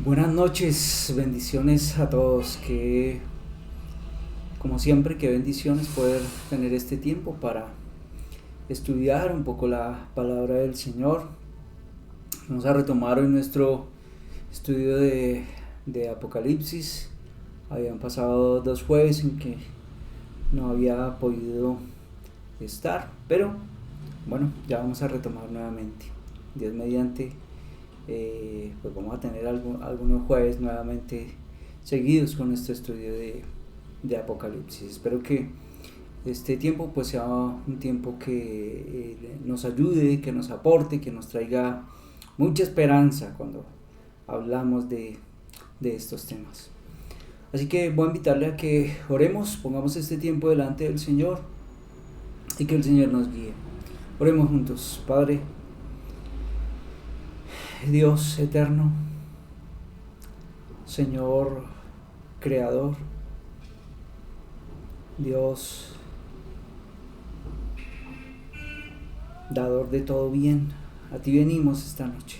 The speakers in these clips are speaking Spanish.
Buenas noches, bendiciones a todos, como siempre, qué bendiciones poder tener este tiempo para estudiar un poco la palabra del Señor. Vamos a retomar hoy nuestro estudio de Apocalipsis. Habían pasado 2 jueves en que no había podido estar, pero bueno, ya vamos a retomar nuevamente. Dios mediante. Pues vamos a tener algunos jueves nuevamente seguidos con nuestro estudio de Apocalipsis. Espero que este tiempo pues sea un tiempo que nos ayude, que nos aporte, que nos traiga mucha esperanza cuando hablamos de estos temas. Así que voy a invitarle a que oremos, pongamos este tiempo delante del Señor y que el Señor nos guíe. Oremos juntos. Padre, Dios eterno, Señor creador, Dios dador de todo bien, a ti venimos esta noche.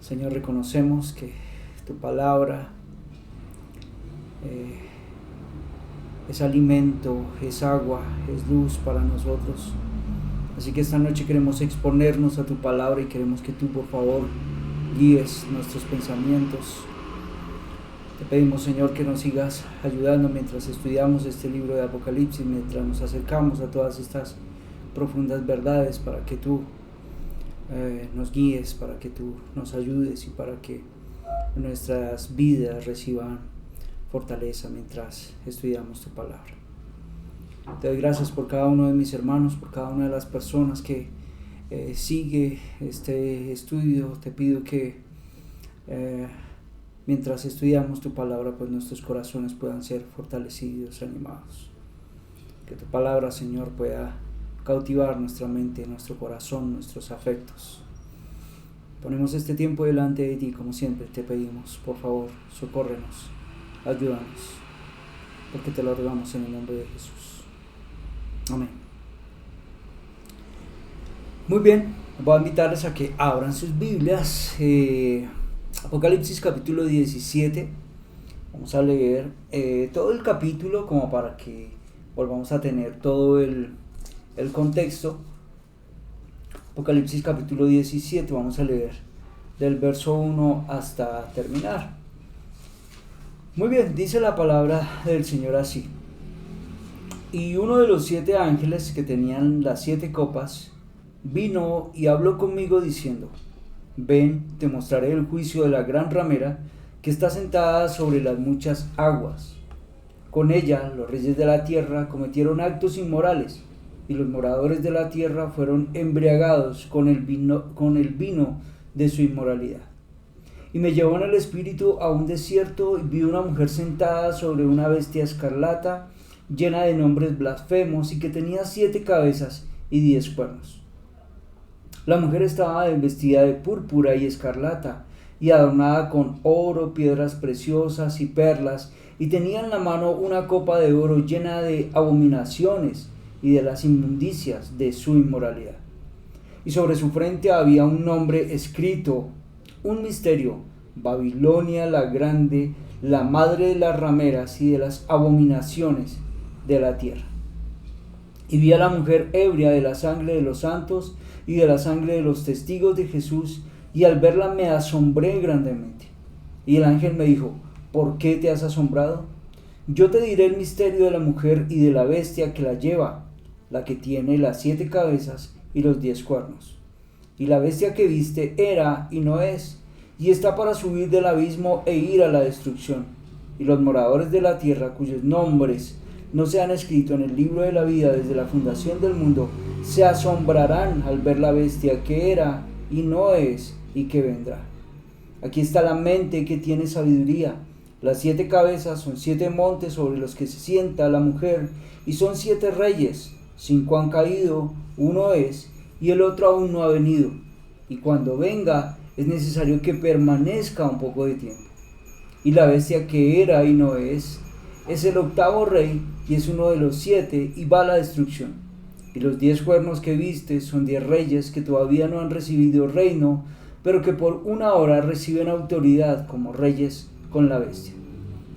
Señor, reconocemos que tu palabra es alimento, es agua, es luz para nosotros. Así que esta noche queremos exponernos a tu palabra y queremos que tú, por favor, guíes nuestros pensamientos. Te pedimos, Señor, que nos sigas ayudando mientras estudiamos este libro de Apocalipsis, mientras nos acercamos a todas estas profundas verdades, para que tú nos guíes, para que tú nos ayudes y para que nuestras vidas reciban fortaleza mientras estudiamos tu palabra. Te doy gracias por cada uno de mis hermanos, por cada una de las personas que sigue este estudio. Te pido que mientras estudiamos tu palabra, pues nuestros corazones puedan ser fortalecidos, animados. Que tu palabra, Señor, pueda cautivar nuestra mente, nuestro corazón, nuestros afectos. Ponemos este tiempo delante de ti, como siempre te pedimos, por favor, socórrenos, ayúdanos, porque te lo rogamos en el nombre de Jesús. Amén. Muy bien, voy a invitarles a que abran sus Biblias. Apocalipsis capítulo 17. Vamos a leer todo el capítulo como para que volvamos a tener todo el contexto. Apocalipsis capítulo 17, vamos a leer del verso 1 hasta terminar. Muy bien, dice la palabra del Señor así. Y uno de los 7 ángeles que tenían las 7 copas vino y habló conmigo diciendo: Ven, te mostraré el juicio de la gran ramera que está sentada sobre las muchas aguas. Con ella los reyes de la tierra cometieron actos inmorales, y los moradores de la tierra fueron embriagados con el vino de su inmoralidad. Y me llevó en el espíritu a un desierto y vi una mujer sentada sobre una bestia escarlata, llena de nombres blasfemos, y que tenía 7 cabezas y 10 cuernos. La mujer estaba vestida de púrpura y escarlata, y adornada con oro, piedras preciosas y perlas, y tenía en la mano una copa de oro llena de abominaciones y de las inmundicias de su inmoralidad. Y sobre su frente había un nombre escrito, un misterio: Babilonia la grande, la madre de las rameras y de las abominaciones de la tierra. Y vi a la mujer ebria de la sangre de los santos y de la sangre de los testigos de Jesús, y al verla me asombré grandemente. Y el ángel me dijo: ¿por qué te has asombrado? Yo te diré el misterio de la mujer y de la bestia que la lleva, la que tiene las 7 cabezas y los 10 cuernos. Y la bestia que viste era y no es, y está para subir del abismo e ir a la destrucción. Y los moradores de la tierra, cuyos nombres no se han escrito en el libro de la vida desde la fundación del mundo, se asombrarán al ver la bestia que era y no es y que vendrá. Aquí está la mente que tiene sabiduría. Las 7 cabezas son 7 montes sobre los que se sienta la mujer, y son 7 reyes. 5 han caído, uno es, y el otro aún no ha venido. Y cuando venga, es necesario que permanezca un poco de tiempo. Y la bestia que era y no es el 8º rey, y es uno de los 7, y va a la destrucción. Y los 10 cuernos que viste son 10 reyes que todavía no han recibido reino, pero que por una hora reciben autoridad como reyes con la bestia.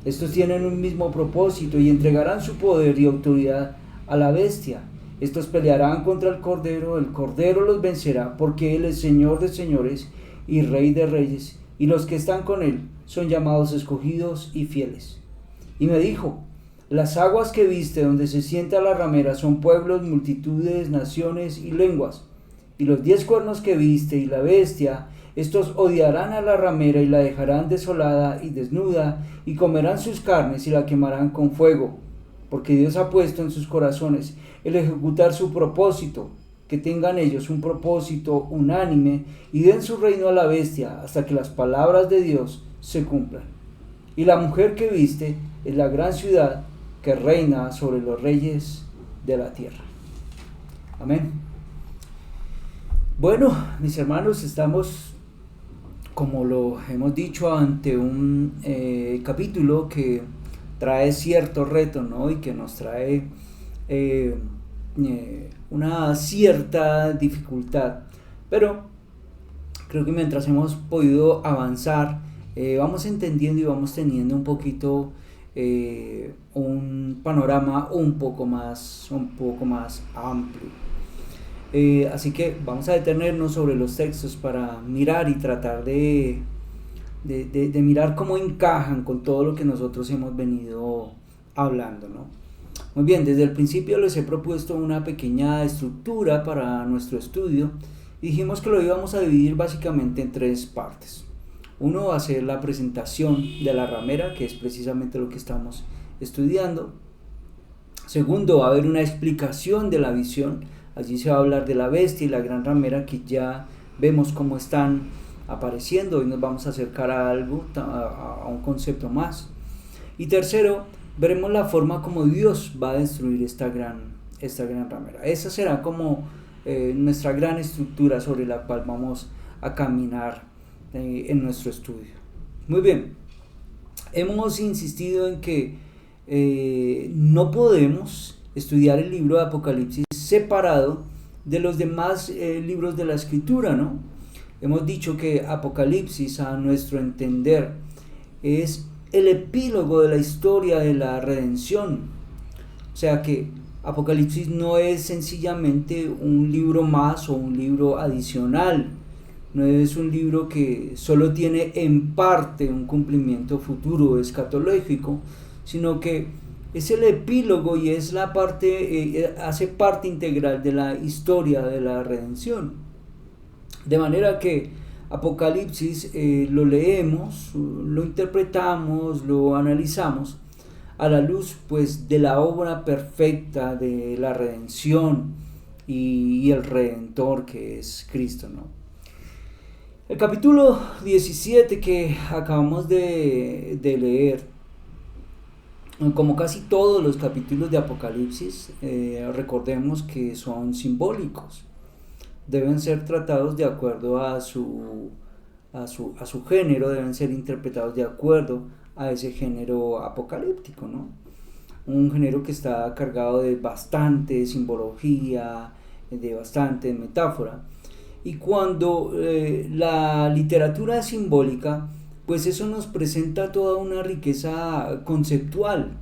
Estos tienen un mismo propósito y entregarán su poder y autoridad a la bestia. Estos pelearán contra el Cordero los vencerá, porque Él es Señor de señores y Rey de reyes, y los que están con Él son llamados escogidos y fieles. Y me dijo: las aguas que viste donde se sienta la ramera son pueblos, multitudes, naciones y lenguas. Y los 10 cuernos que viste y la bestia, estos odiarán a la ramera y la dejarán desolada y desnuda, y comerán sus carnes y la quemarán con fuego, porque Dios ha puesto en sus corazones el ejecutar su propósito, que tengan ellos un propósito unánime y den su reino a la bestia hasta que las palabras de Dios se cumplan. Y la mujer que viste es la gran ciudad que reina sobre los reyes de la tierra. Amén. Bueno, mis hermanos, estamos, como lo hemos dicho, ante un capítulo que trae cierto reto, ¿no? Y que nos trae una cierta dificultad. Pero creo que mientras hemos podido avanzar, vamos entendiendo y vamos teniendo un poquito un panorama un poco más amplio. Así que vamos a detenernos sobre los textos para mirar y tratar de mirar cómo encajan con todo lo que nosotros hemos venido hablando, ¿no? Muy bien, desde el principio les he propuesto una pequeña estructura para nuestro estudio y dijimos que lo íbamos a dividir básicamente en 3 partes. Uno va a ser la presentación de la ramera, que es precisamente lo que estamos estudiando. Segundo, va a haber una explicación de la visión. Allí se va a hablar de la bestia y la gran ramera, que ya vemos cómo están apareciendo. Hoy nos vamos a acercar a algo, a un concepto más. Y tercero, veremos la forma como Dios va a destruir esta gran ramera. Esa será como nuestra gran estructura sobre la cual vamos a caminar en nuestro estudio. Muy bien, hemos insistido en que no podemos estudiar el libro de Apocalipsis separado de los demás libros de la Escritura, ¿no? Hemos dicho que Apocalipsis, a nuestro entender, es el epílogo de la historia de la redención. O sea que Apocalipsis no es sencillamente un libro más o un libro adicional. No es un libro que solo tiene en parte un cumplimiento futuro escatológico, sino que es el epílogo y es la parte, hace parte integral de la historia de la redención. De manera que Apocalipsis lo leemos, lo interpretamos, lo analizamos a la luz, pues, de la obra perfecta de la redención y el Redentor, que es Cristo, ¿no? El capítulo 17 que acabamos de leer, como casi todos los capítulos de Apocalipsis, recordemos que son simbólicos. Deben ser tratados de acuerdo a su género, deben ser interpretados de acuerdo a ese género apocalíptico, ¿no? Un género que está cargado de bastante simbología, de bastante metáfora. Y cuando la literatura es simbólica, pues eso nos presenta toda una riqueza conceptual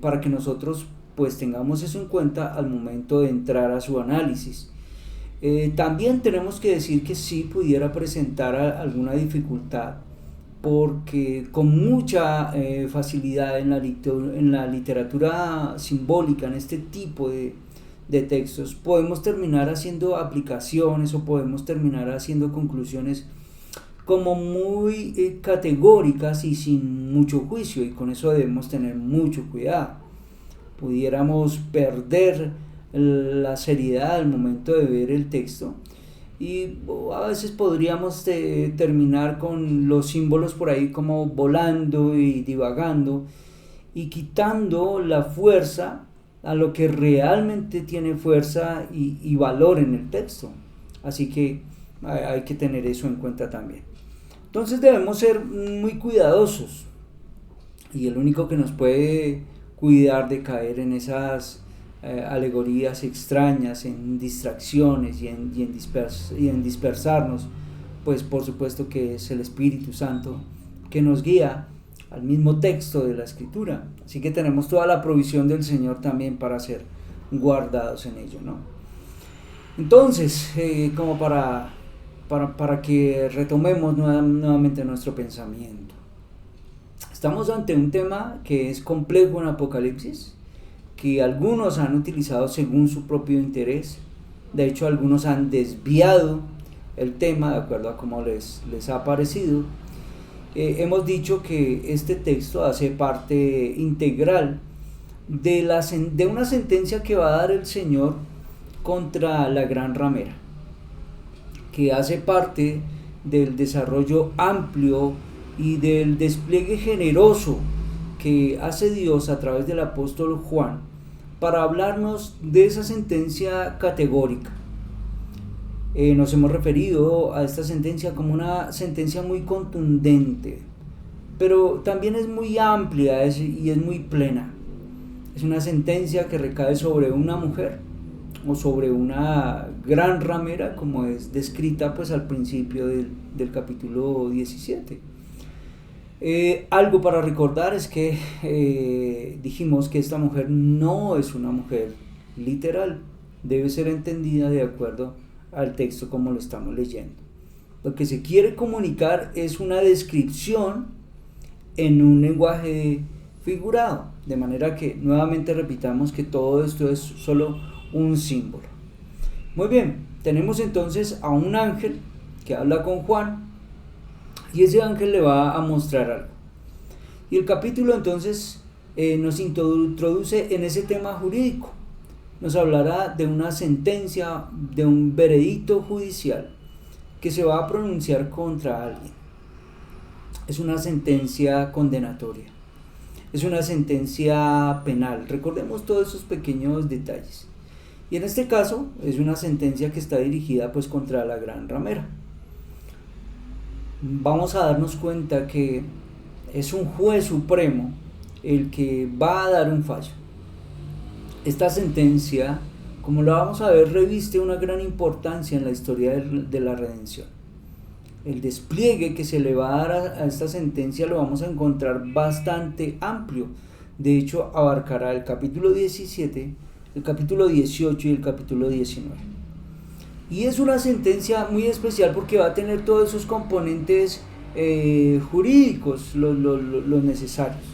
para que nosotros pues tengamos eso en cuenta al momento de entrar a su análisis. También tenemos que decir que sí pudiera presentar alguna dificultad, porque con mucha facilidad en la literatura simbólica, en este tipo de textos, podemos terminar haciendo aplicaciones o podemos terminar haciendo conclusiones como muy categóricas y sin mucho juicio, y con eso debemos tener mucho cuidado. Pudiéramos perder la seriedad al momento de ver el texto y a veces podríamos terminar con los símbolos por ahí como volando y divagando y quitando la fuerza a lo que realmente tiene fuerza y valor en el texto. Así que hay que tener eso en cuenta también. Entonces debemos ser muy cuidadosos, y el único que nos puede cuidar de caer en esas alegorías extrañas, en distracciones y en dispersarnos, pues por supuesto que es el Espíritu Santo que nos guía al mismo texto de la Escritura. Así que tenemos toda la provisión del Señor también para ser guardados en ello, ¿no? Entonces, como para que retomemos nuevamente nuestro pensamiento. Estamos ante un tema que es complejo en Apocalipsis, que algunos han utilizado según su propio interés. De hecho, algunos han desviado el tema de acuerdo a cómo les ha parecido. Hemos dicho que este texto hace parte integral de una sentencia que va a dar el Señor contra la gran ramera, que hace parte del desarrollo amplio y del despliegue generoso que hace Dios a través del apóstol Juan para hablarnos de esa sentencia categórica. Nos hemos referido a esta sentencia como una sentencia muy contundente, pero también es muy amplia y es muy plena. Es una sentencia que recae sobre una mujer o sobre una gran ramera, como es descrita pues al principio del capítulo 17. Algo para recordar es que dijimos que esta mujer no es una mujer literal, debe ser entendida de acuerdo al texto como lo estamos leyendo. Lo que se quiere comunicar es una descripción en un lenguaje figurado, de manera que nuevamente repitamos que todo esto es solo un símbolo. Muy bien, tenemos entonces a un ángel que habla con Juan y ese ángel le va a mostrar algo. Y el capítulo entonces nos introduce en ese tema jurídico. Nos hablará de una sentencia, de un veredicto judicial que se va a pronunciar contra alguien. Es una sentencia condenatoria, es una sentencia penal. Recordemos todos esos pequeños detalles. Y en este caso es una sentencia que está dirigida pues contra la gran ramera. Vamos a darnos cuenta que es un juez supremo el que va a dar un fallo. Esta sentencia, como lo vamos a ver, reviste una gran importancia en la historia de la redención. El despliegue que se le va a dar a esta sentencia lo vamos a encontrar bastante amplio. De hecho, abarcará el capítulo 17, el capítulo 18 y el capítulo 19. Y es una sentencia muy especial porque va a tener todos esos componentes jurídicos, los necesarios.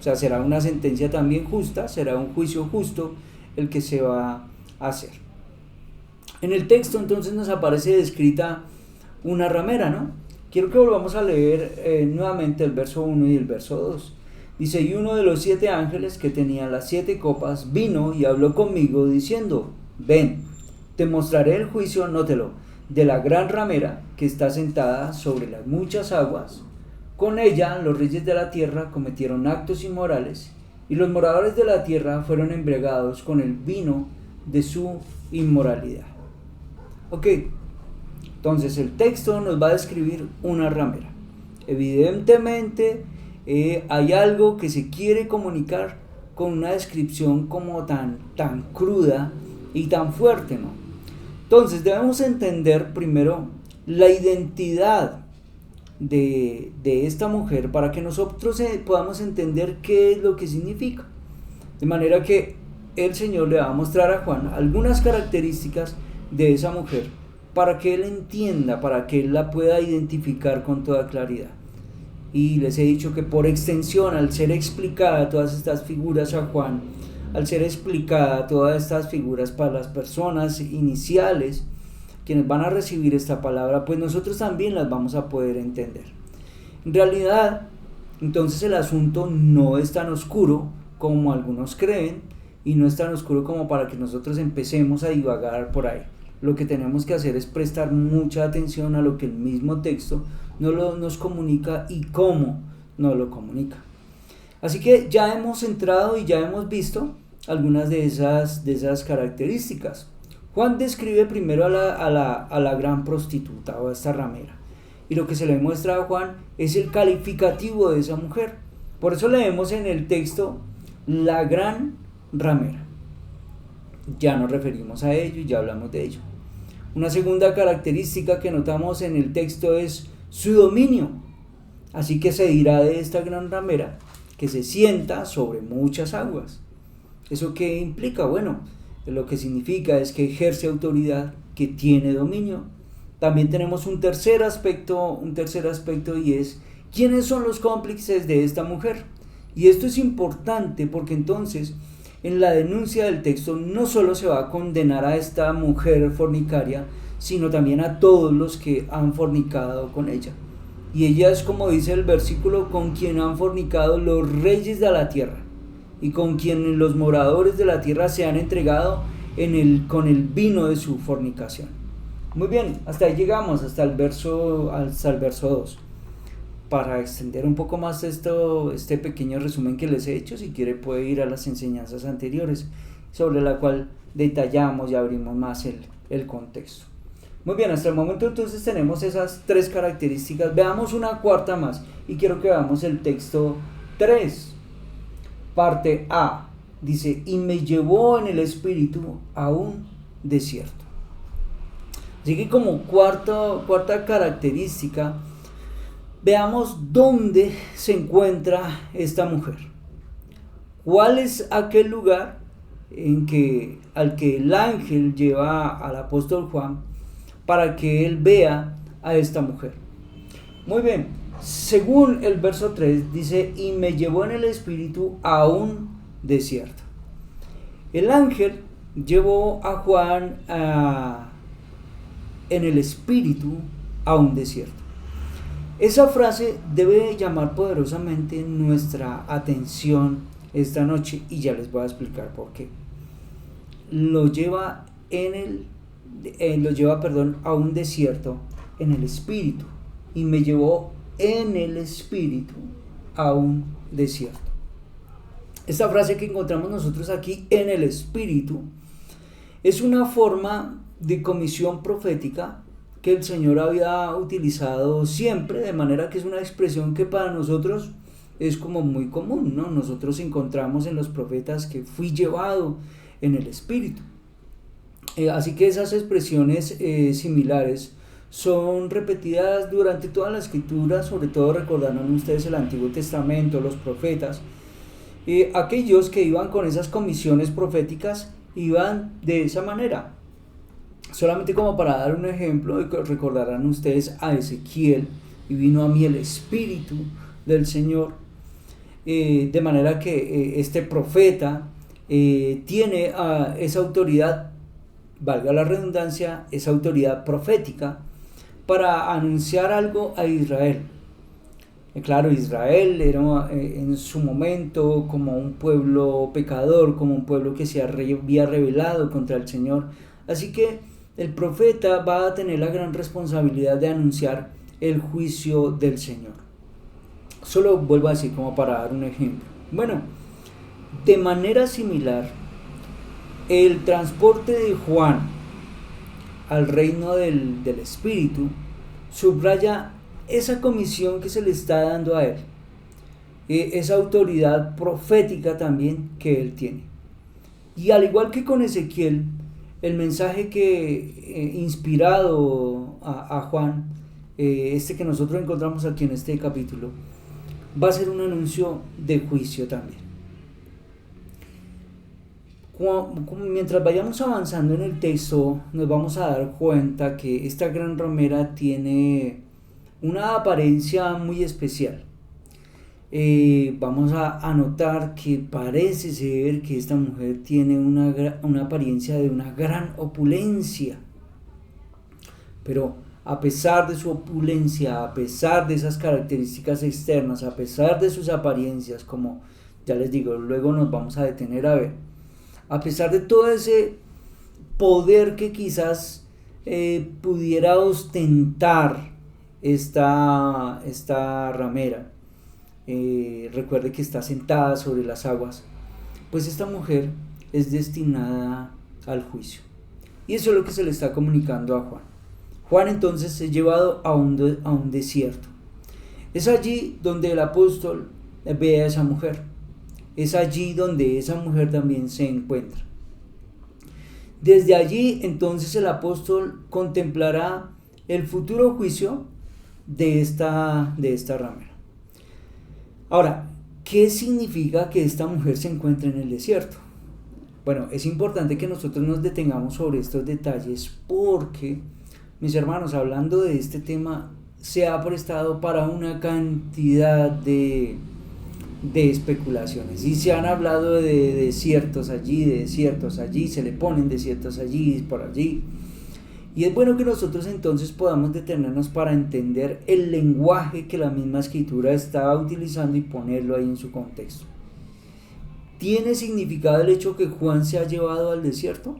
O sea, será una sentencia también justa, será un juicio justo el que se va a hacer. En el texto entonces nos aparece descrita una ramera, ¿no? Quiero que volvamos a leer nuevamente el verso 1 y el verso 2. Dice: y uno de los 7 ángeles que tenía las 7 copas vino y habló conmigo diciendo: ven, te mostraré el juicio, nótelo, de la gran ramera que está sentada sobre las muchas aguas. Con ella los reyes de la tierra cometieron actos inmorales, y los moradores de la tierra fueron embriagados con el vino de su inmoralidad. Ok, entonces el texto nos va a describir una ramera. Evidentemente hay algo que se quiere comunicar con una descripción como tan cruda y tan fuerte, ¿no? Entonces debemos entender primero la identidad de esta mujer para que nosotros podamos entender qué es lo que significa. De manera que el Señor le va a mostrar a Juan algunas características de esa mujer para que él entienda, para que él la pueda identificar con toda claridad. Y les he dicho que por extensión, al ser explicada todas estas figuras a Juan, al ser explicada todas estas figuras para las personas iniciales, quienes van a recibir esta palabra, pues nosotros también las vamos a poder entender. En realidad, entonces el asunto no es tan oscuro como algunos creen, y no es tan oscuro como para que nosotros empecemos a divagar por ahí. Lo que tenemos que hacer es prestar mucha atención a lo que el mismo texto nos comunica y cómo nos lo comunica. Así que ya hemos entrado y ya hemos visto algunas de esas características. Juan describe primero a la gran prostituta o a esta ramera, y lo que se le muestra a Juan es el calificativo de esa mujer. Por eso leemos en el texto la gran ramera. Ya nos referimos a ello y ya hablamos de ello. Una segunda característica que notamos en el texto es su dominio. Así que se dirá de esta gran ramera que se sienta sobre muchas aguas. ¿Eso qué implica? Bueno, lo que significa es que ejerce autoridad, que tiene dominio. También tenemos un tercer aspecto y es quiénes son los cómplices de esta mujer. Y esto es importante porque entonces en la denuncia del texto no solo se va a condenar a esta mujer fornicaria, sino también a todos los que han fornicado con ella. Y ella es, como dice el versículo, con quien han fornicado los reyes de la tierra y con quien los moradores de la tierra se han entregado con el vino de su fornicación. Muy bien, hasta ahí llegamos, hasta el verso 2. Para extender un poco más este pequeño resumen que les he hecho, si quiere puede ir a las enseñanzas anteriores, sobre la cual detallamos y abrimos más el contexto. Muy bien, hasta el momento entonces tenemos esas 3 características. Veamos una cuarta más y quiero que veamos el texto 3, parte A. Dice, y me llevó en el espíritu a un desierto. Así que como cuarta característica, veamos dónde se encuentra esta mujer. ¿Cuál es aquel lugar al que el ángel lleva al apóstol Juan para que él vea a esta mujer? Muy bien, según el verso 3 dice, y me llevó en el espíritu a un desierto. El ángel llevó a Juan en el espíritu a un desierto. Esa frase debe llamar poderosamente nuestra atención esta noche y ya les voy a explicar por qué. Lo lleva a un desierto en el espíritu, y me llevó en el espíritu a un desierto. Esta frase que encontramos nosotros aquí, en el espíritu, es una forma de comisión profética que el Señor había utilizado siempre, de manera que es una expresión que para nosotros es como muy común, ¿no? Nosotros encontramos en los profetas que fui llevado en el espíritu. Así que esas expresiones similares son repetidas durante toda la escritura, sobre todo recordarán ustedes el Antiguo Testamento, los profetas. Aquellos que iban con esas comisiones proféticas iban de esa manera. Solamente como para dar un ejemplo, recordarán ustedes a Ezequiel, y vino a mí el Espíritu del Señor, de manera que este profeta tiene esa autoridad, valga la redundancia, esa autoridad profética para anunciar algo a Israel. Claro, Israel era en su momento como un pueblo pecador, como un pueblo que se había rebelado contra el Señor, así que el profeta va a tener la gran responsabilidad de anunciar el juicio del Señor. Solo vuelvo a decir como para dar un ejemplo. Bueno, de manera similar, el transporte de Juan al reino del Espíritu subraya esa comisión que se le está dando a él, esa autoridad profética también que él tiene. Y al igual que con Ezequiel, el mensaje que inspirado a Juan, que nosotros encontramos aquí en este capítulo, va a ser un anuncio de juicio también. Mientras vayamos avanzando en el texto, nos vamos a dar cuenta que esta gran ramera tiene una apariencia muy especial. Vamos a notar que parece ser que esta mujer tiene una apariencia de una gran opulencia, pero a pesar de su opulencia, a pesar de esas características externas, a pesar de sus apariencias, como ya les digo, luego nos vamos a detener a ver, a pesar de todo ese poder que quizás pudiera ostentar esta ramera, recuerde que está sentada sobre las aguas, pues esta mujer es destinada al juicio. Y eso es lo que se le está comunicando a Juan. Juan entonces es llevado a un desierto. Es allí donde el apóstol ve a esa mujer. Es allí donde esa mujer también se encuentra. Desde allí entonces el apóstol contemplará el futuro juicio de esta ramera. Ahora, ¿qué significa que esta mujer se encuentre en el desierto? Bueno, es importante que nosotros nos detengamos sobre estos detalles porque, mis hermanos, hablando de este tema, se ha prestado para una cantidad de especulaciones y se han hablado de desiertos allí, se le ponen desiertos allí, por allí. Y es bueno que nosotros entonces podamos detenernos para entender el lenguaje que la misma escritura está utilizando y ponerlo ahí en su contexto. ¿Tiene significado el hecho que Juan se ha llevado al desierto?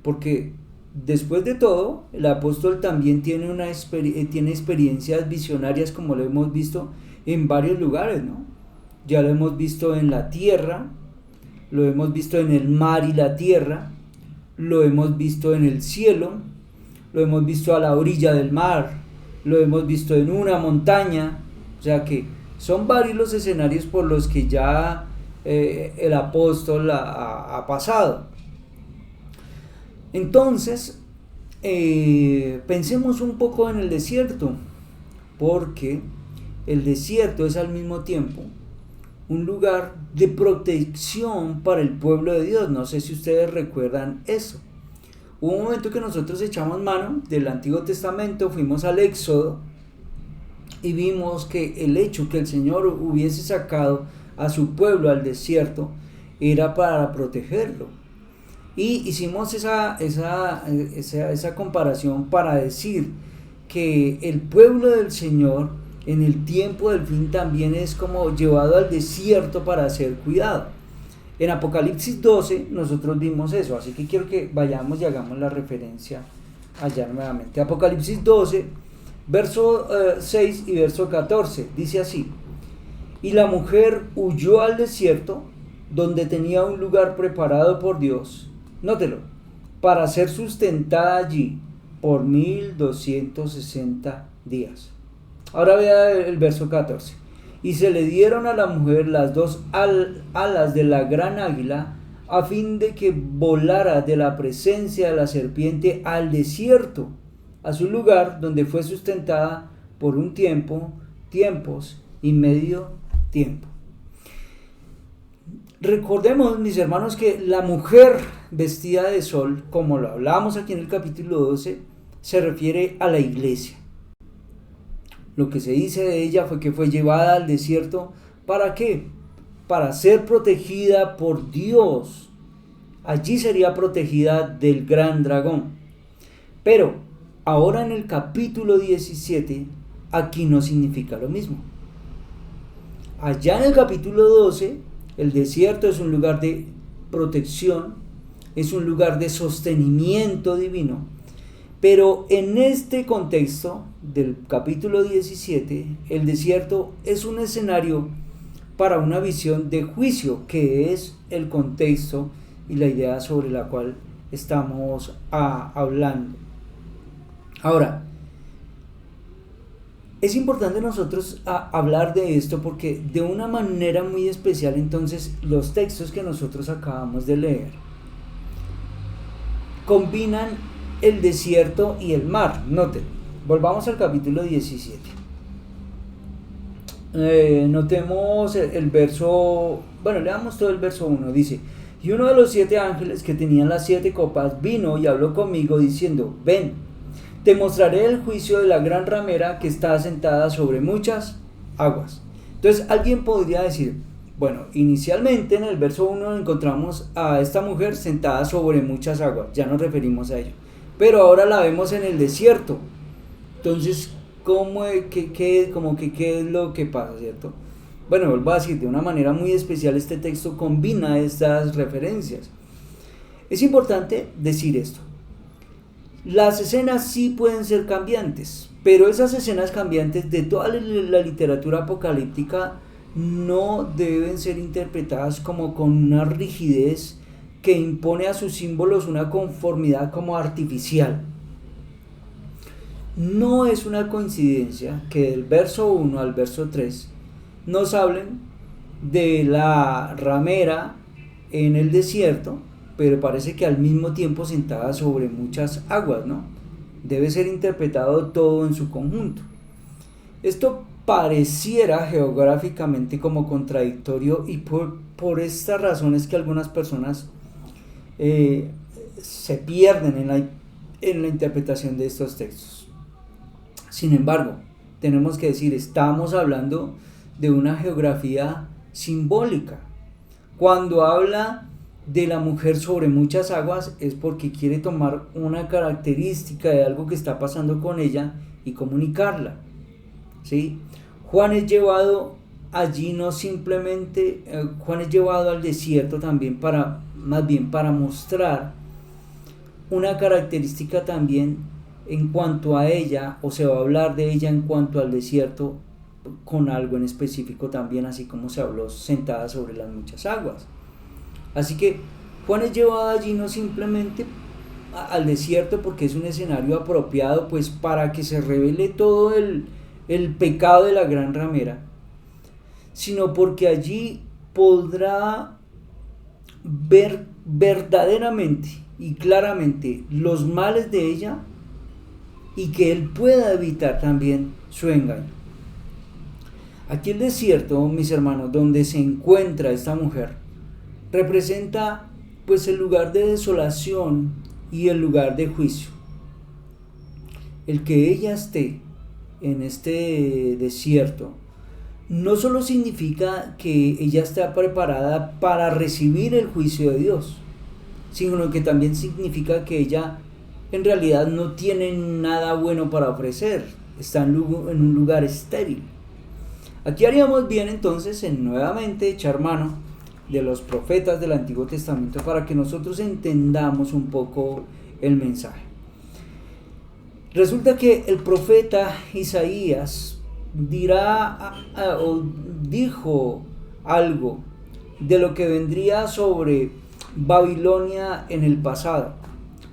Porque después de todo, el apóstol también tiene experiencias visionarias, como lo hemos visto en varios lugares, ¿no? Ya lo hemos visto en la tierra, lo hemos visto en el mar y la tierra, lo hemos visto en el cielo, lo hemos visto a la orilla del mar, lo hemos visto en una montaña. O sea que son varios los escenarios por los que ya el apóstol ha pasado. Entonces, pensemos un poco en el desierto, porque el desierto es al mismo tiempo un lugar de protección para el pueblo de Dios. No sé si ustedes recuerdan eso. Hubo un momento que nosotros echamos mano del Antiguo Testamento, fuimos al Éxodo y vimos que el hecho que el Señor hubiese sacado a su pueblo al desierto era para protegerlo. Y hicimos esa comparación para decir que el pueblo del Señor en el tiempo del fin también es como llevado al desierto para ser cuidado. En Apocalipsis 12 nosotros vimos eso, así que quiero que vayamos y hagamos la referencia allá nuevamente. Apocalipsis 12, verso 6 y verso 14, dice así: y la mujer huyó al desierto, donde tenía un lugar preparado por Dios, nótelo, para ser sustentada allí por 1260 días. Ahora vea el verso 14. Y se le dieron a la mujer las dos alas de la gran águila, a fin de que volara de la presencia de la serpiente al desierto, a su lugar donde fue sustentada por un tiempo, tiempos y medio tiempo. Recordemos, mis hermanos, que la mujer vestida de sol, como lo hablábamos aquí en el capítulo 12, se refiere a la iglesia. Lo que se dice de ella fue que fue llevada al desierto. ¿Para qué? Para ser protegida por Dios. Allí sería protegida del gran dragón. Pero ahora en el capítulo 17, aquí no significa lo mismo. Allá en el capítulo 12, el desierto es un lugar de protección, es un lugar de sostenimiento divino. Pero en este contexto del capítulo 17, el desierto es un escenario para una visión de juicio, que es el contexto y la idea sobre la cual estamos hablando. Ahora, es importante nosotros hablar de esto porque de una manera muy especial, entonces, los textos que nosotros acabamos de leer combinan el desierto y el mar. Noten, volvamos al capítulo 17. Notemos el verso, leamos todo el verso 1. Dice: y uno de los 7 ángeles que tenían las 7 copas vino y habló conmigo diciendo: ven, te mostraré el juicio de la gran ramera que está sentada sobre muchas aguas. Entonces alguien podría decir, bueno, inicialmente en el verso 1 encontramos a esta mujer sentada sobre muchas aguas, ya nos referimos a ello, pero ahora la vemos en el desierto. Entonces, ¿qué es lo que pasa, cierto? Bueno, vuelvo a decir, de una manera muy especial este texto combina estas referencias. Es importante decir esto: las escenas sí pueden ser cambiantes, pero esas escenas cambiantes de toda la literatura apocalíptica no deben ser interpretadas como con una rigidez que impone a sus símbolos una conformidad como artificial. No es una coincidencia que del verso 1 al verso 3 nos hablen de la ramera en el desierto pero parece que al mismo tiempo sentada sobre muchas aguas, ¿no? Debe ser interpretado todo en su conjunto. Esto pareciera geográficamente como contradictorio, y por estas razones que algunas personas se pierden en la interpretación de estos textos. Sin embargo, tenemos que decir, estamos hablando de una geografía simbólica. Cuando habla de la mujer sobre muchas aguas es porque quiere tomar una característica de algo que está pasando con ella y comunicarla, ¿sí? Juan es llevado allí no simplemente, Juan es llevado al desierto también más bien para mostrar una característica también en cuanto a ella, o se va a hablar de ella en cuanto al desierto con algo en específico también, así como se habló sentada sobre las muchas aguas. Así que Juan es llevado allí no simplemente al desierto porque es un escenario apropiado pues para que se revele todo el pecado de la gran ramera, sino porque allí podrá ver verdaderamente y claramente los males de ella y que él pueda evitar también su engaño. Aquí el desierto, mis hermanos, donde se encuentra esta mujer, representa pues el lugar de desolación y el lugar de juicio. El que ella esté en este desierto no solo significa que ella está preparada para recibir el juicio de Dios, sino que también significa que ella en realidad no tiene nada bueno para ofrecer, está en un lugar estéril. Aquí haríamos bien entonces en nuevamente echar mano de los profetas del Antiguo Testamento para que nosotros entendamos un poco el mensaje. Resulta que el profeta Isaías dijo algo de lo que vendría sobre Babilonia en el pasado.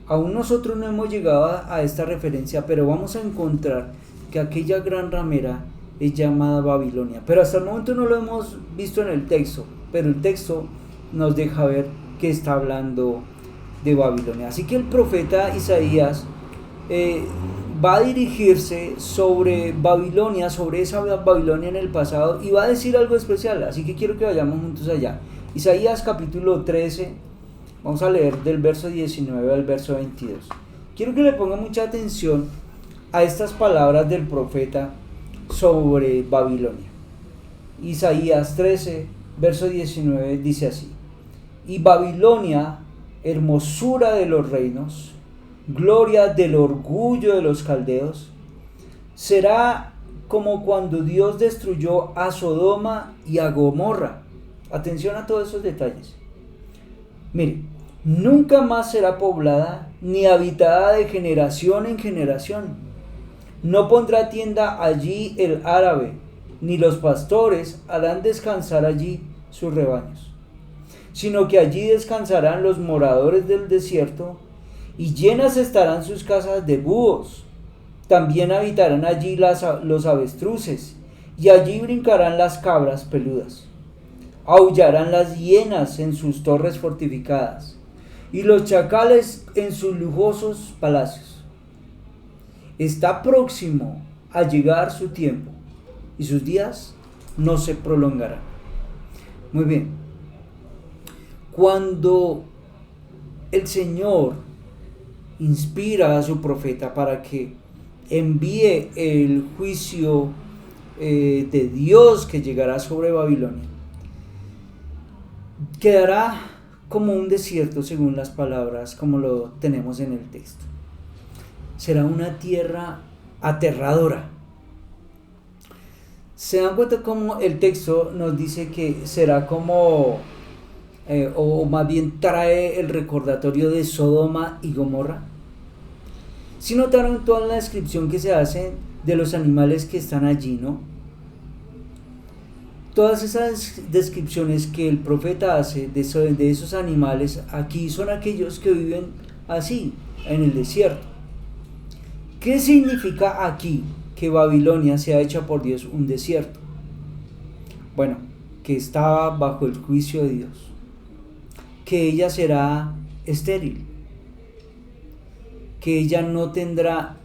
Aún nosotros no hemos llegado a esta referencia, pero vamos a encontrar que aquella gran ramera es llamada Babilonia. Pero hasta el momento no lo hemos visto en el texto, pero el texto nos deja ver que está hablando de Babilonia. Así que el profeta Isaías va a dirigirse sobre Babilonia, sobre esa Babilonia en el pasado, y va a decir algo especial. Así que quiero que vayamos juntos allá. Isaías capítulo 13, vamos a leer del verso 19 al verso 22. Quiero que le ponga mucha atención a estas palabras del profeta sobre Babilonia. Isaías 13, verso 19 dice así: y Babilonia, hermosura de los reinos, gloria del orgullo de los caldeos, será como cuando Dios destruyó a Sodoma y a Gomorra. Atención a todos esos detalles. Mire, nunca más será poblada ni habitada de generación en generación. No pondrá tienda allí el árabe, ni los pastores harán descansar allí sus rebaños, sino que allí descansarán los moradores del desierto, y llenas estarán sus casas de búhos. También habitarán allí los avestruces, y allí brincarán las cabras peludas. Aullarán las hienas en sus torres fortificadas, y los chacales en sus lujosos palacios. Está próximo a llegar su tiempo, y sus días no se prolongarán. Muy bien. Cuando el Señor inspira a su profeta para que envíe el juicio de Dios que llegará sobre Babilonia, quedará como un desierto según las palabras como lo tenemos en el texto. Será una tierra aterradora. ¿Se dan cuenta cómo el texto nos dice que será como, o más bien trae el recordatorio de Sodoma y Gomorra? Si notaron toda la descripción que se hace de los animales que están allí, ¿no? Todas esas descripciones que el profeta hace de esos animales aquí son aquellos que viven así, en el desierto. ¿Qué significa aquí que Babilonia sea hecha por Dios un desierto? Bueno, que estaba bajo el juicio de Dios, que ella será estéril, que ella no tendrá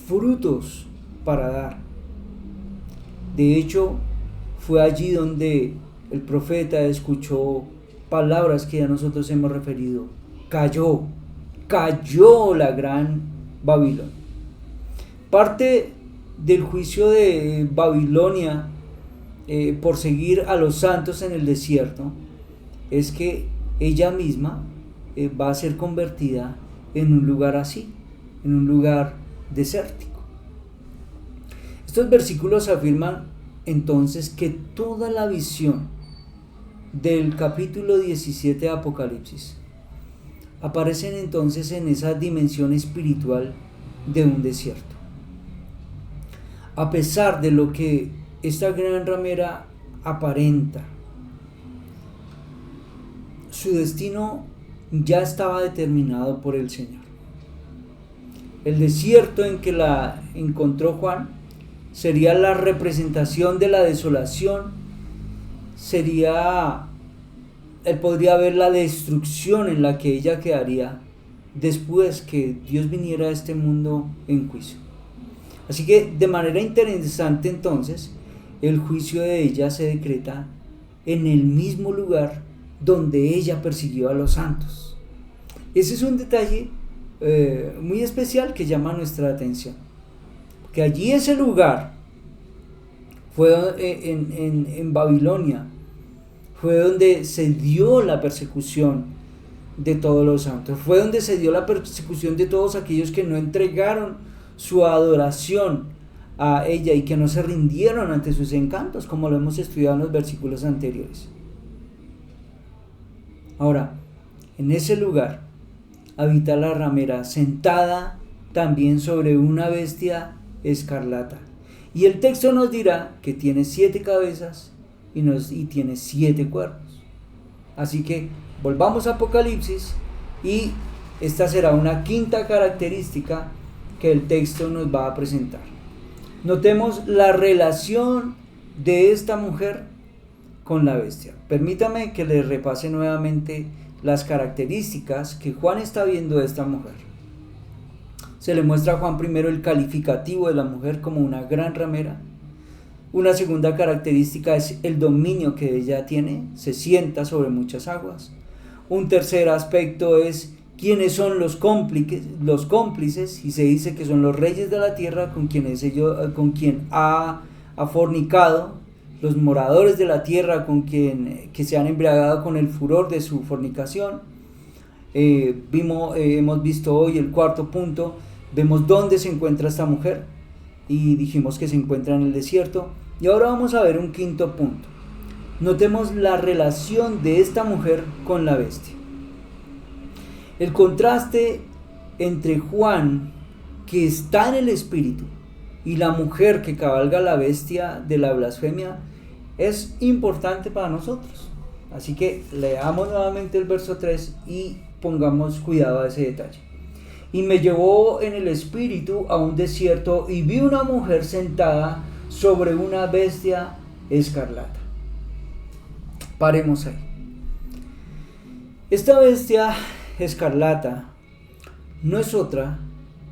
frutos para dar. De hecho, fue allí donde el profeta escuchó palabras que ya nosotros hemos referido. Cayó la gran Babilonia. Parte del juicio de Babilonia por seguir a los santos en el desierto es que ella misma va a ser convertida en un lugar así, en un lugar desértico. Estos versículos afirman entonces que toda la visión del capítulo 17 de Apocalipsis aparecen entonces en esa dimensión espiritual de un desierto. A pesar de lo que esta gran ramera aparenta, su destino ya estaba determinado por el Señor. El desierto en que la encontró Juan sería la representación de la desolación, él podría ver la destrucción en la que ella quedaría después que Dios viniera a este mundo en juicio. Así que de manera interesante entonces, el juicio de ella se decreta en el mismo lugar donde ella persiguió a los santos. Ese es un detalle muy especial que llama nuestra atención, que allí ese lugar fue en Babilonia, fue donde se dio la persecución de todos los santos, fue donde se dio la persecución de todos aquellos que no entregaron su adoración a ella y que no se rindieron ante sus encantos, como lo hemos estudiado en los versículos anteriores. Ahora, en ese lugar habita la ramera, sentada también sobre una bestia escarlata. Y el texto nos dirá que tiene 7 cabezas y tiene 7 cuernos. Así que volvamos a Apocalipsis y esta será una quinta característica que el texto nos va a presentar. Notemos la relación de esta mujer con la bestia. Permítame que les repase nuevamente las características que Juan está viendo de esta mujer. Se le muestra a Juan primero el calificativo de la mujer como una gran ramera. Una segunda característica es el dominio que ella tiene, se sienta sobre muchas aguas. Un tercer aspecto es quiénes son los cómplices, y se dice que son los reyes de la tierra con quien ha fornicado, los moradores de la tierra que se han embriagado con el furor de su fornicación. Hemos visto hoy el cuarto punto, vemos dónde se encuentra esta mujer y dijimos que se encuentra en el desierto. Y ahora vamos a ver un quinto punto. Notemos la relación de esta mujer con la bestia. El contraste entre Juan, que está en el espíritu, y la mujer que cabalga la bestia de la blasfemia es importante para nosotros. Así que leamos nuevamente el verso 3 y pongamos cuidado a ese detalle. Y me llevó en el espíritu a un desierto y vi una mujer sentada sobre una bestia escarlata. Paremos ahí. Esta bestia escarlata no es otra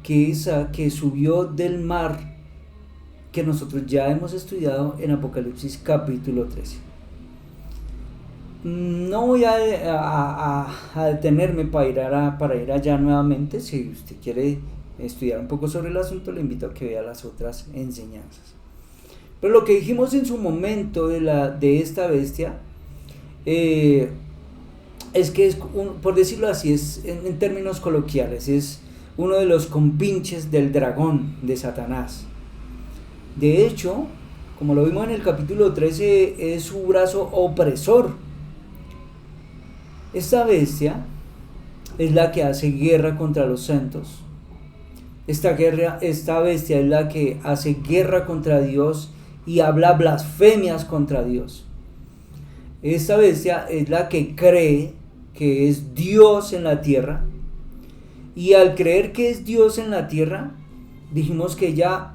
que esa que subió del mar que nosotros ya hemos estudiado en Apocalipsis capítulo 13. No voy a detenerme para ir allá nuevamente. Si usted quiere estudiar un poco sobre el asunto, le invito a que vea las otras enseñanzas. Pero lo que dijimos en su momento de esta bestia es que es, por decirlo así, es en términos coloquiales, es uno de los compinches del dragón de Satanás. De hecho, como lo vimos en el capítulo 13, es su brazo opresor. Esta bestia es la que hace guerra contra los santos. Esta bestia es la que hace guerra contra Dios y habla blasfemias contra Dios. Esta bestia es la que cree que es Dios en la tierra, y al creer que es Dios en la tierra, dijimos que ella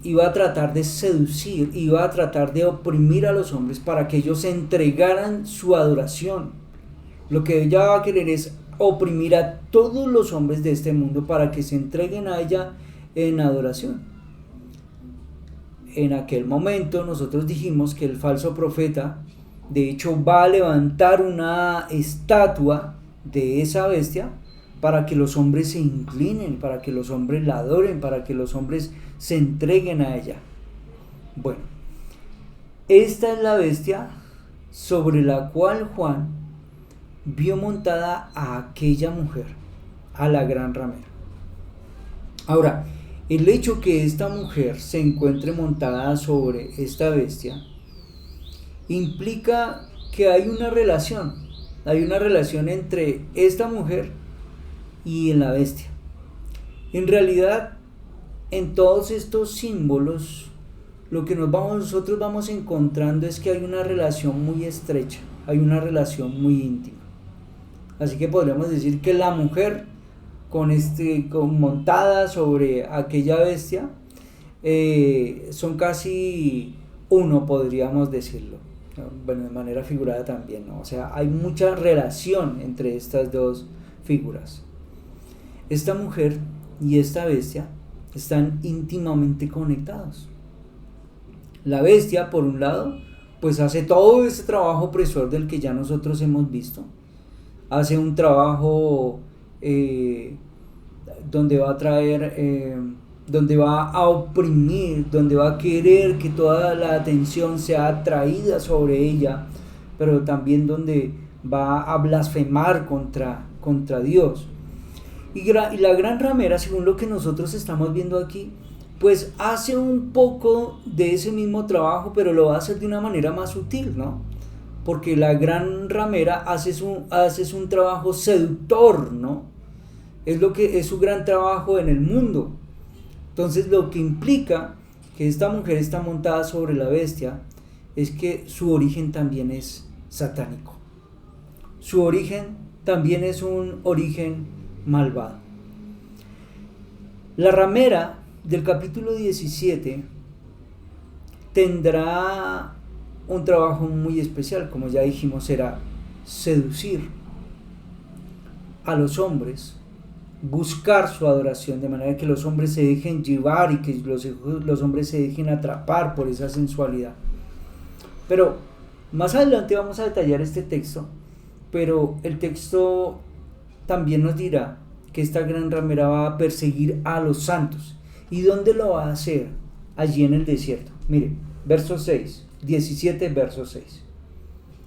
iba a tratar de seducir, iba a tratar de oprimir a los hombres para que ellos entregaran su adoración. Lo que ella va a querer es oprimir a todos los hombres de este mundo para que se entreguen a ella en adoración. En aquel momento nosotros dijimos que el falso profeta de hecho va a levantar una estatua de esa bestia para que los hombres se inclinen, para que los hombres la adoren, para que los hombres se entreguen a ella. Bueno, esta es la bestia sobre la cual Juan vio montada a aquella mujer, a la gran ramera. Ahora, el hecho que esta mujer se encuentre montada sobre esta bestia implica que hay una relación entre esta mujer y la bestia. En realidad, en todos estos símbolos, lo que nosotros vamos encontrando es que hay una relación muy estrecha, hay una relación muy íntima. Así que podríamos decir que la mujer montada sobre aquella bestia son casi uno, podríamos decirlo. Bueno, de manera figurada también, ¿no? O sea, hay mucha relación entre estas dos figuras. Esta mujer y esta bestia están íntimamente conectados. La bestia, por un lado, pues hace todo ese trabajo opresor del que ya nosotros hemos visto. Hace un trabajo donde va a traer, donde va a oprimir, donde va a querer que toda la atención sea atraída sobre ella, pero también donde va a blasfemar contra Dios. Y la gran ramera, según lo que nosotros estamos viendo aquí, pues hace un poco de ese mismo trabajo, pero lo va a hacer de una manera más sutil, ¿no? Porque la gran ramera hace un trabajo seductor, ¿no? Es su gran trabajo en el mundo. Entonces, lo que implica que esta mujer está montada sobre la bestia es que su origen también es satánico. Su origen también es un origen malvado. La ramera del capítulo 17 tendrá un trabajo muy especial, como ya dijimos, será seducir a los hombres, buscar su adoración, de manera que los hombres se dejen llevar y que los hombres se dejen atrapar por esa sensualidad. Pero más adelante vamos a detallar este texto, pero el texto también nos dirá que esta gran ramera va a perseguir a los santos. ¿Y dónde lo va a hacer? Allí en el desierto. Mire, verso 6, 17, verso 6.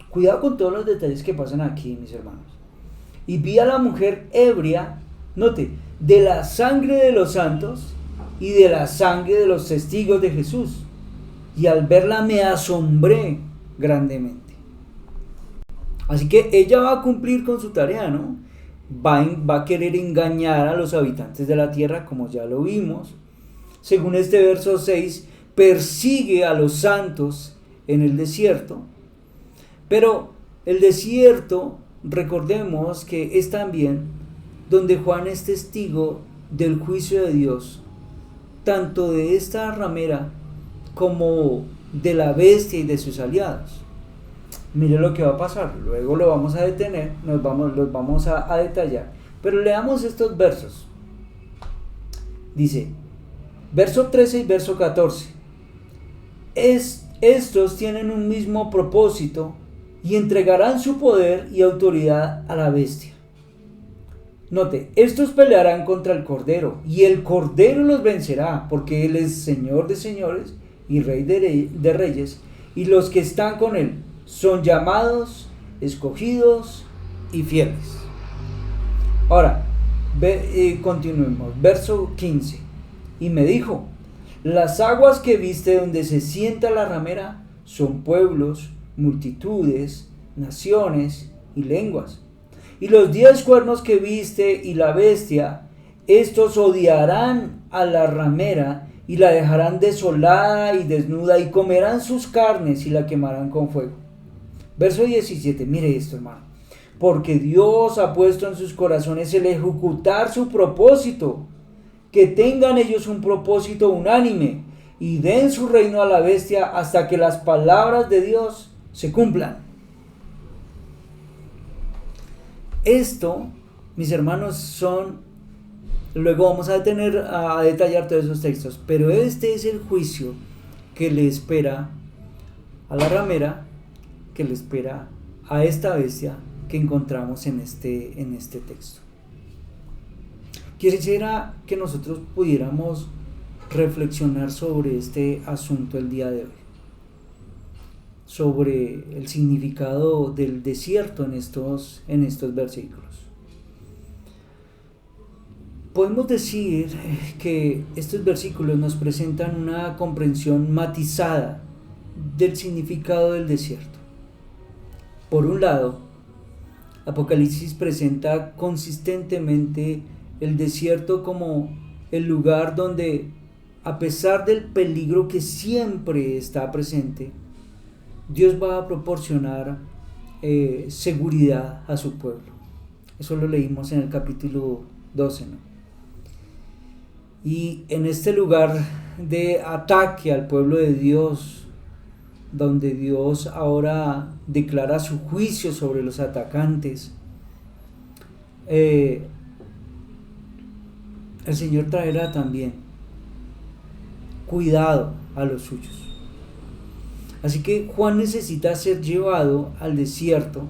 Cuidado con todos los detalles que pasan aquí, mis hermanos. Y vi a la mujer ebria, note, de la sangre de los santos y de la sangre de los testigos de Jesús. Y al verla me asombré grandemente. Así que ella va a cumplir con su tarea, ¿no? Va a querer engañar a los habitantes de la tierra, como ya lo vimos. Según este verso 6, persigue a los santos en el desierto. Pero el desierto, recordemos que es también donde Juan es testigo del juicio de Dios, tanto de esta ramera como de la bestia y de sus aliados. Mire lo que va a pasar, luego lo vamos a detener, los vamos a detallar, pero leamos estos versos. Dice, verso 13 y verso 14, estos tienen un mismo propósito y entregarán su poder y autoridad a la bestia. Note, estos pelearán contra el Cordero y el Cordero los vencerá, porque Él es Señor de señores y Rey de reyes, y los que están con Él son llamados, escogidos y fieles. Ahora, continuemos. Verso 15. Y me dijo, las aguas que viste donde se sienta la ramera son pueblos, multitudes, naciones y lenguas. Y los 10 cuernos que viste y la bestia, estos odiarán a la ramera y la dejarán desolada y desnuda y comerán sus carnes y la quemarán con fuego. Verso 17, mire esto, hermano. Porque Dios ha puesto en sus corazones el ejecutar su propósito, que tengan ellos un propósito unánime y den su reino a la bestia hasta que las palabras de Dios se cumplan. Esto, mis hermanos, luego vamos a detallar todos esos textos, pero este es el juicio que le espera a la ramera, que le espera a esta bestia que encontramos en este texto. Quisiera que nosotros pudiéramos reflexionar sobre este asunto el día de hoy, sobre el significado del desierto en estos versículos. Podemos decir que estos versículos nos presentan una comprensión matizada del significado del desierto. Por un lado, Apocalipsis presenta consistentemente el desierto como el lugar donde, a pesar del peligro que siempre está presente, Dios va a proporcionar seguridad a su pueblo. Eso lo leímos en el capítulo 12, ¿no? Y en este lugar de ataque al pueblo de Dios, donde Dios ahora declara su juicio sobre los atacantes, el Señor traerá también cuidado a los suyos. Así que Juan necesita ser llevado al desierto,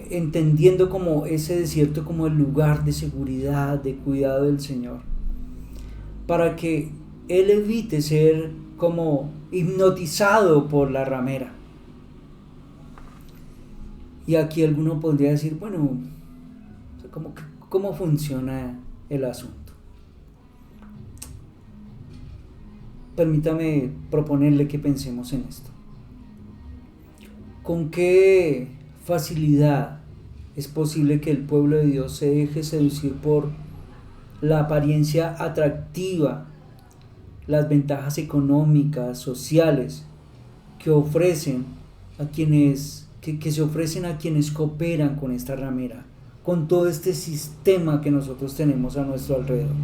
entendiendo como ese desierto como el lugar de seguridad, de cuidado del Señor, para que él evite ser como hipnotizado por la ramera. Y aquí alguno podría decir, bueno, ¿cómo funciona el asunto? Permítame proponerle que pensemos en esto. ¿Con qué facilidad es posible que el pueblo de Dios se deje seducir por la apariencia atractiva, las ventajas económicas, sociales que ofrecen a quienes que se ofrecen a quienes cooperan con esta ramera, con todo este sistema que nosotros tenemos a nuestro alrededor?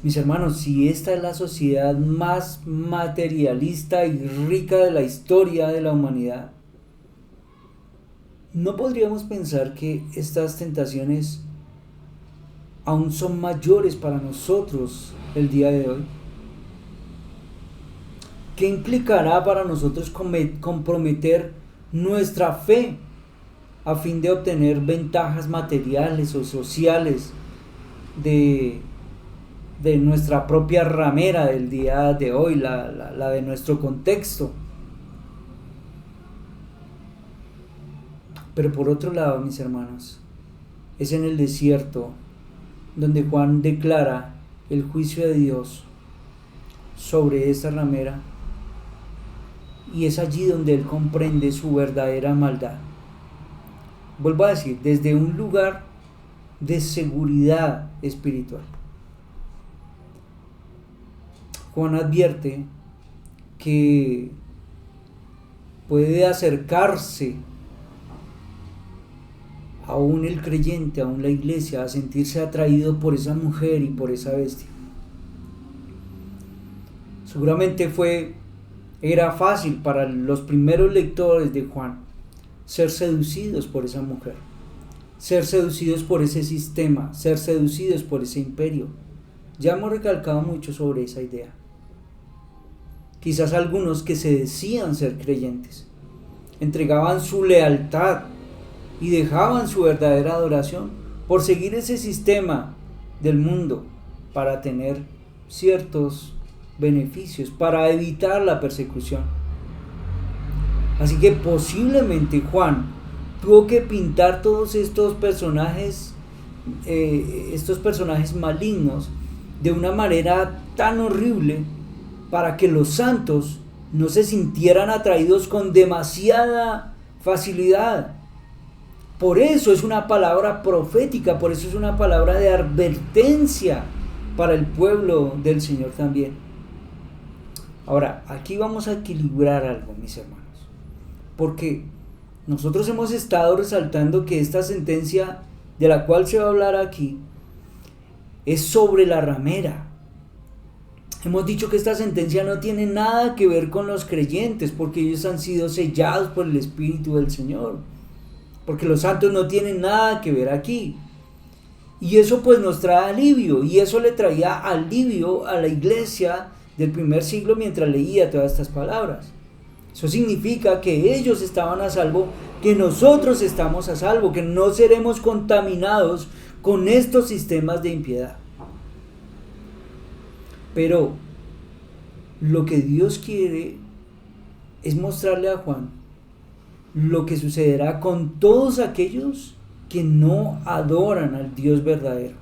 Mis hermanos, si esta es la sociedad más materialista y rica de la historia de la humanidad, ¿no podríamos pensar que estas tentaciones aún son mayores para nosotros el día de hoy? ¿Qué implicará para nosotros comprometer nuestra fe a fin de obtener ventajas materiales o sociales de nuestra propia ramera del día de hoy, la de nuestro contexto? Pero por otro lado, mis hermanos, es en el desierto donde Juan declara el juicio de Dios sobre esa ramera, y es allí donde él comprende su verdadera maldad. Vuelvo a decir, desde un lugar de seguridad espiritual, Juan advierte que puede acercarse aún el creyente, aún la iglesia, a sentirse atraído por esa mujer y por esa bestia. Seguramente era fácil para los primeros lectores de Juan ser seducidos por esa mujer, ser seducidos por ese sistema, ser seducidos por ese imperio. Ya hemos recalcado mucho sobre esa idea. Quizás algunos que se decían ser creyentes entregaban su lealtad y dejaban su verdadera adoración por seguir ese sistema del mundo para tener ciertos beneficios, para evitar la persecución. Así que posiblemente Juan tuvo que pintar todos estos personajes malignos de una manera tan horrible para que los santos no se sintieran atraídos con demasiada facilidad. Por eso es una palabra profética, por eso es una palabra de advertencia para el pueblo del Señor también. Ahora, aquí vamos a equilibrar algo, mis hermanos, porque nosotros hemos estado resaltando que esta sentencia de la cual se va a hablar aquí es sobre la ramera. Hemos dicho que esta sentencia no tiene nada que ver con los creyentes, porque ellos han sido sellados por el Espíritu del Señor, porque los santos no tienen nada que ver aquí. Y eso pues nos trae alivio, y eso le traía alivio a la iglesia del primer siglo mientras leía todas estas palabras. Eso significa que ellos estaban a salvo, que nosotros estamos a salvo, que no seremos contaminados con estos sistemas de impiedad. Pero lo que Dios quiere es mostrarle a Juan lo que sucederá con todos aquellos que no adoran al Dios verdadero.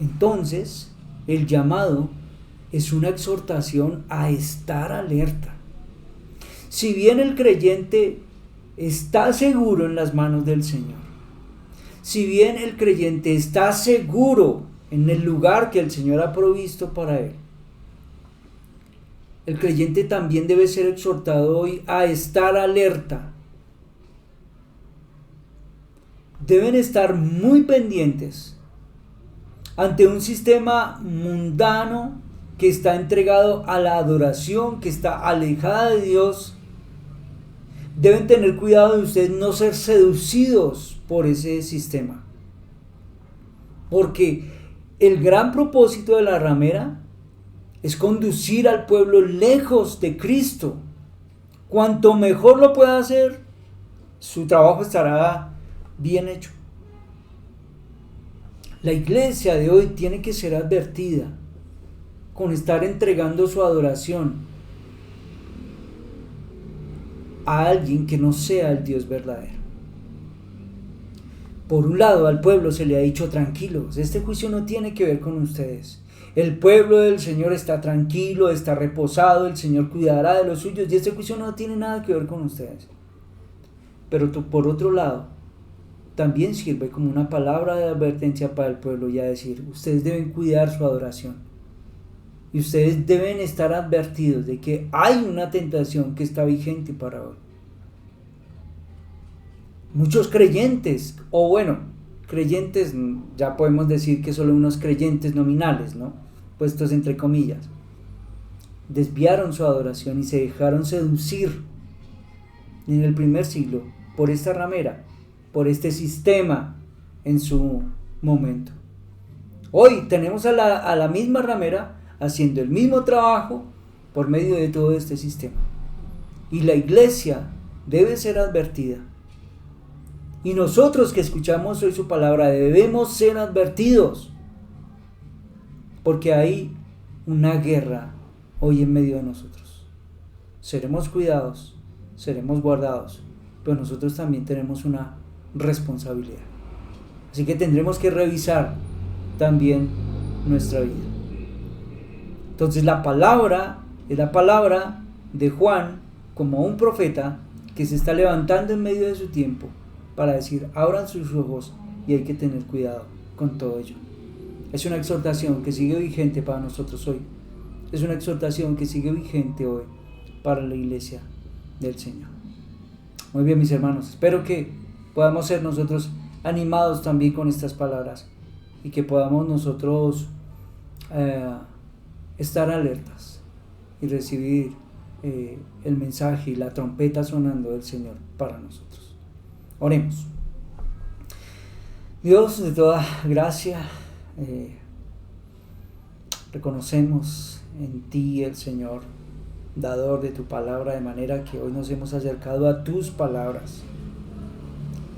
Entonces, el llamado es una exhortación a estar alerta. Si bien el creyente está seguro en las manos del Señor, si bien el creyente está seguro en el lugar que el Señor ha provisto para él, el creyente también debe ser exhortado hoy a estar alerta. Deben estar muy pendientes ante un sistema mundano que está entregado a la adoración, que está alejada de Dios. Deben tener cuidado de ustedes no ser seducidos por ese sistema, porque el gran propósito de la ramera es conducir al pueblo lejos de Cristo. Cuanto mejor lo pueda hacer, su trabajo estará bien hecho. La iglesia de hoy tiene que ser advertida con estar entregando su adoración a alguien que no sea el Dios verdadero. Por un lado, al pueblo se le ha dicho: tranquilos, este juicio no tiene que ver con ustedes. El pueblo del Señor está tranquilo, está reposado, el Señor cuidará de los suyos y este juicio no tiene nada que ver con ustedes. Pero por otro lado, también sirve como una palabra de advertencia para el pueblo, y a decir: ustedes deben cuidar su adoración y ustedes deben estar advertidos de que hay una tentación que está vigente para hoy. Muchos creyentes, o bueno, creyentes, ya podemos decir que solo unos creyentes nominales, ¿no?, puestos entre comillas, desviaron su adoración y se dejaron seducir en el primer siglo por esta ramera, por este sistema en su momento. Hoy tenemos a la misma ramera haciendo el mismo trabajo por medio de todo este sistema. Y la iglesia debe ser advertida. Y nosotros que escuchamos hoy su palabra debemos ser advertidos, porque hay una guerra hoy en medio de nosotros. Seremos cuidados, seremos guardados, pero nosotros también tenemos una responsabilidad. Así que tendremos que revisar también nuestra vida. Entonces la palabra es la palabra de Juan como un profeta que se está levantando en medio de su tiempo para decir: abran sus ojos y hay que tener cuidado con todo ello. Es una exhortación que sigue vigente para nosotros hoy. Es una exhortación que sigue vigente hoy para la iglesia del Señor. Muy bien, mis hermanos, espero que podamos ser nosotros animados también con estas palabras y que podamos nosotros estar alertas y recibir el mensaje y la trompeta sonando del Señor para nosotros. Oremos. Dios de toda gracia, reconocemos en ti, el Señor, dador de tu palabra, de manera que hoy nos hemos acercado a tus palabras.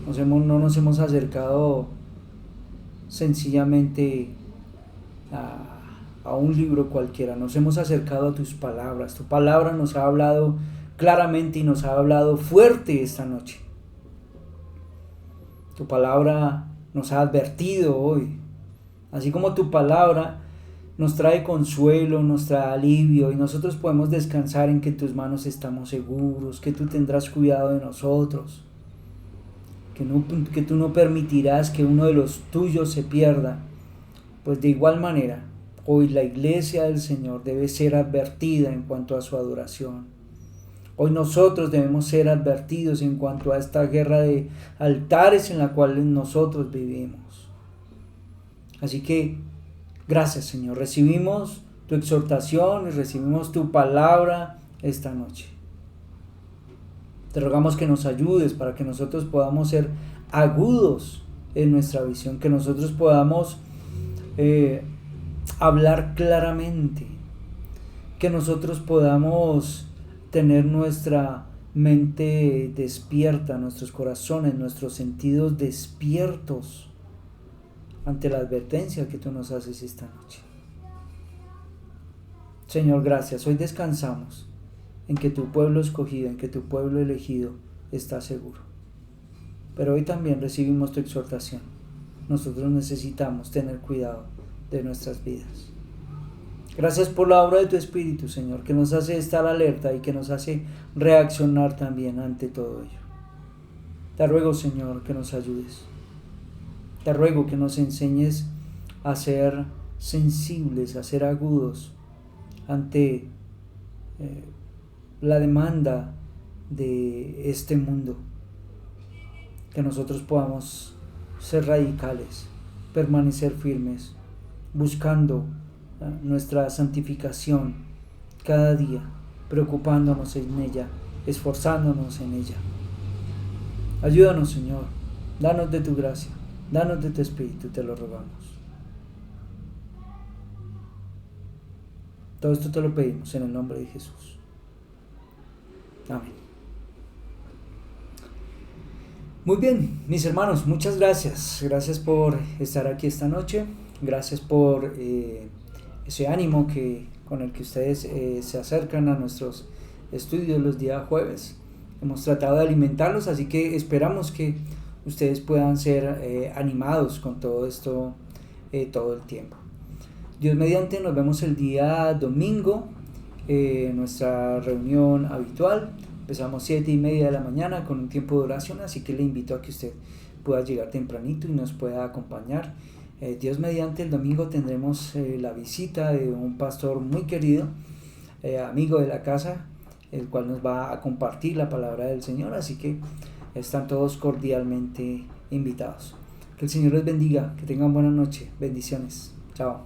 No nos hemos acercado sencillamente a un libro cualquiera, nos hemos acercado a tus palabras. Tu palabra nos ha hablado claramente y nos ha hablado fuerte esta noche. Tu palabra nos ha advertido hoy, así como tu palabra nos trae consuelo, nos trae alivio, y nosotros podemos descansar en que en tus manos estamos seguros, que tú tendrás cuidado de nosotros, que tú no permitirás que uno de los tuyos se pierda. Pues de igual manera, hoy la iglesia del Señor debe ser advertida en cuanto a su adoración. Hoy nosotros debemos ser advertidos en cuanto a esta guerra de altares en la cual nosotros vivimos. Así que Gracias, Señor. Recibimos tu exhortación y recibimos tu palabra esta noche. Te rogamos que nos ayudes para que nosotros podamos ser agudos en nuestra visión, que nosotros podamos hablar claramente, que nosotros podamos tener nuestra mente despierta, nuestros corazones, nuestros sentidos despiertos ante la advertencia que tú nos haces esta noche. Señor, gracias. Hoy descansamos en que tu pueblo escogido, en que tu pueblo elegido está seguro. Pero hoy también recibimos tu exhortación. Nosotros necesitamos tener cuidado de nuestras vidas. Gracias por la obra de tu Espíritu, Señor, que nos hace estar alerta y que nos hace reaccionar también ante todo ello. Te ruego, Señor, que nos ayudes. Te ruego que nos enseñes a ser sensibles, a ser agudos ante la demanda de este mundo. Que nosotros podamos ser radicales, permanecer firmes, buscando nuestra santificación cada día, preocupándonos en ella, esforzándonos en ella. Ayúdanos, Señor, danos de tu gracia, danos de tu Espíritu, te lo rogamos. Todo esto te lo pedimos en el nombre de Jesús. Amén. Muy bien, mis hermanos, muchas gracias. Gracias por estar aquí esta noche. Gracias por ese ánimo con el que ustedes se acercan a nuestros estudios los días jueves. Hemos tratado de alimentarlos, así que esperamos que ustedes puedan ser animados con todo esto todo el tiempo. Dios mediante, nos vemos el día domingo, nuestra reunión habitual. Empezamos 7:30 de la mañana con un tiempo de oración, así que le invito a que usted pueda llegar tempranito y nos pueda acompañar. Dios mediante, el domingo tendremos la visita de un pastor muy querido, amigo de la casa, el cual nos va a compartir la palabra del Señor, así que están todos cordialmente invitados. Que el Señor les bendiga, que tengan buena noche, bendiciones, chao.